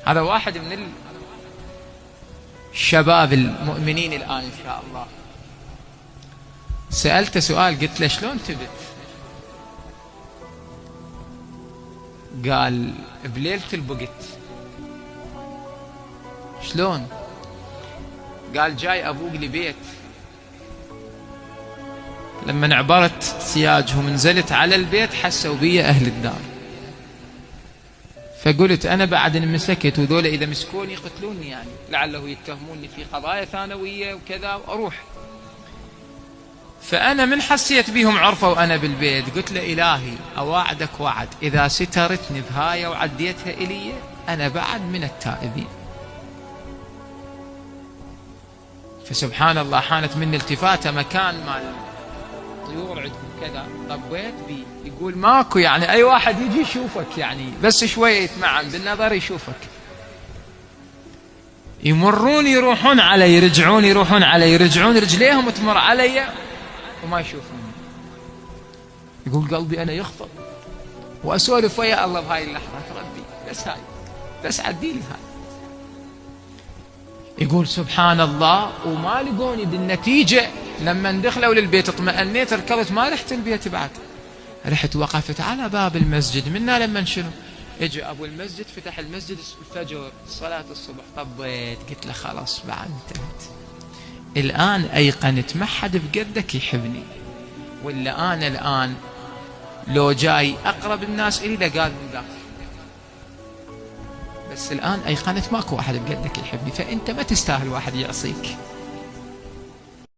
هذا واحد من الشباب المؤمنين الآن إن شاء الله. سألته سؤال، قلت له شلون تبت؟ قال بليلة البقت. شلون؟ قال جاي أبوق لي بيت، لما عبرت سياجهم نزلت على البيت حسوا بي أهل الدار، فقلت أنا بعد انمسكت وذولا إذا مسكوني يقتلوني، يعني لعله يتهموني في قضايا ثانوية وكذا وأروح. فأنا من حسيت بيهم عرفوا وأنا بالبيت، قلت له إلهي أواعدك وعد، إذا سترتني بهاية وعديتها إلي أنا بعد من التائبين. فسبحان الله حانت مني التفاتة مكان مال طيور عندكم كذا، طبيت بي، يقول ماكو يعني أي واحد يجي يشوفك، يعني بس شوية يتمعن بالنظر يشوفك، يمرون يروحون علي يرجعون، يروحون علي يرجعون، رجليهم تمر علي وما يشوفون. يقول قلبي أنا يخفض وأسولف ويا الله بهاي اللحظات، ربي بس هاي، بس عديلي هاي. يقول سبحان الله وما لقوني، بالنتيجة لما دخلوا للبيت اطمأنيت، ركضت ما رحت البيت بعد، رحت وقفت على باب المسجد. منا لما شنو اجى ابو المسجد فتح المسجد الفجر صلاة الصبح، طبيت قلت له خلاص بعد انتهت، الآن أيقنت ما حد بقدك يحبني، ولا أنا الآن لو جاي أقرب الناس إلي لقال من ذاك، بس الآن أيقنت ماكو واحد بقدك يحبني، فأنت ما تستاهل واحد يعصيك.